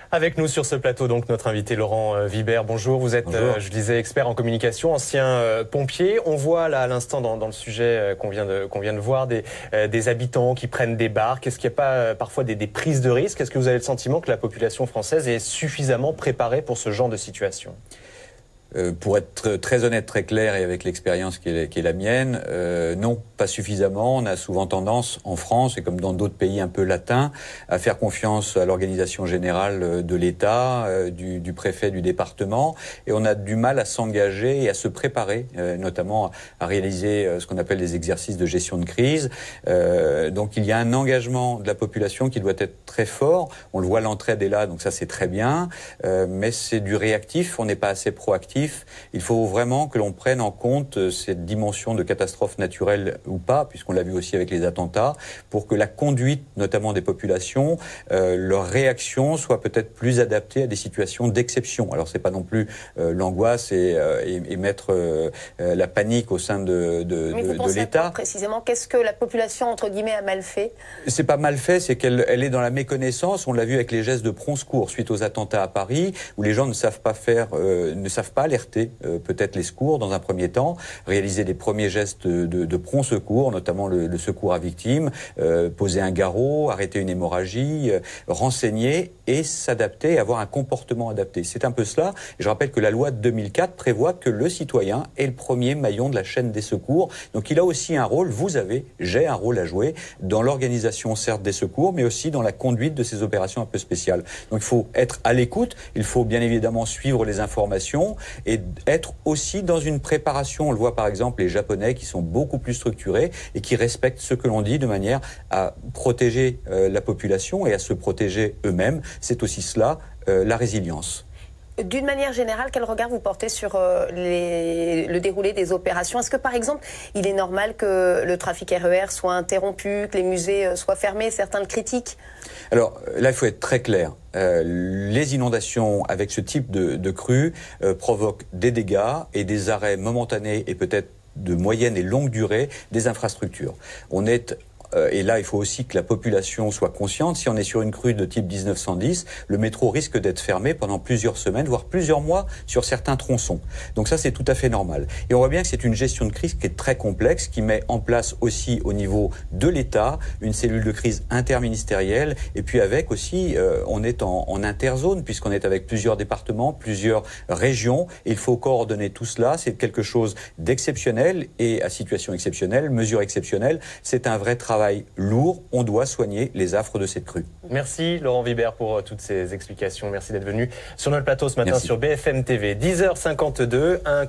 Avec nous sur ce plateau, donc, notre invité Laurent Vibert. Bonjour, vous êtes, je disais, expert en communication, ancien pompier. On voit là à l'instant dans le sujet qu'on vient de voir des habitants qui prennent des barques. Est-ce qu'il n'y a pas parfois des prises de risques? Est-ce que vous avez le sentiment que la population française est suffisamment préparée pour ce genre de situation? Pour être très honnête, très clair et avec l'expérience qui est la mienne, non, pas suffisamment. On a souvent tendance, en France et comme dans d'autres pays un peu latins, à faire confiance à l'organisation générale de l'État, du préfet du département, et on a du mal à s'engager et à se préparer, notamment à réaliser ce qu'on appelle des exercices de gestion de crise. Donc il y a un engagement de la population qui doit être très fort. On le voit, l'entraide est là, donc ça c'est très bien, mais c'est du réactif, on n'est pas assez proactif. Il faut vraiment que l'on prenne en compte cette dimension de catastrophe naturelle ou pas, puisqu'on l'a vu aussi avec les attentats, pour que la conduite, notamment des populations, leur réaction soit peut-être plus adaptée à des situations d'exception. Alors c'est pas non plus l'angoisse et mettre la panique au sein de l'État. Précisément, qu'est-ce que la population, entre guillemets, a mal fait? C'est pas mal fait, c'est qu'elle est dans la méconnaissance. On l'a vu avec les gestes de prompt secours suite aux attentats à Paris, où les gens ne savent pas alerter peut-être les secours dans un premier temps, réaliser les premiers gestes de prompt secours, notamment le secours à victime, poser un garrot, arrêter une hémorragie, renseigner et s'adapter, avoir un comportement adapté. C'est un peu cela. Et je rappelle que la loi de 2004 prévoit que le citoyen est le premier maillon de la chaîne des secours. Donc il a aussi un rôle, j'ai un rôle à jouer dans l'organisation certes des secours, mais aussi dans la conduite de ces opérations un peu spéciales. Donc il faut être à l'écoute, il faut bien évidemment suivre les informations et être aussi dans une préparation. On le voit par exemple les Japonais qui sont beaucoup plus structurés et qui respectent ce que l'on dit de manière à protéger la population et à se protéger eux-mêmes. C'est aussi cela, la résilience. D'une manière générale, quel regard vous portez sur le déroulé des opérations? Est-ce que, par exemple, il est normal que le trafic RER soit interrompu, que les musées soient fermés? Certains le critiquent. Alors là, il faut être très clair. Les inondations avec ce type de crue provoquent des dégâts et des arrêts momentanés et peut-être de moyenne et longue durée des infrastructures. Et là, il faut aussi que la population soit consciente. Si on est sur une crue de type 1910, le métro risque d'être fermé pendant plusieurs semaines, voire plusieurs mois sur certains tronçons. Donc ça, c'est tout à fait normal. Et on voit bien que c'est une gestion de crise qui est très complexe, qui met en place aussi au niveau de l'État une cellule de crise interministérielle. Et puis avec aussi, on est en interzone, puisqu'on est avec plusieurs départements, plusieurs régions. Et il faut coordonner tout cela. C'est quelque chose d'exceptionnel et à situation exceptionnelle, mesure exceptionnelle. C'est un vrai travail lourd, on doit soigner les affres de cette crue. Merci Laurent Vibert pour toutes ces explications. Merci d'être venu sur notre plateau ce matin sur BFM TV. 10h52.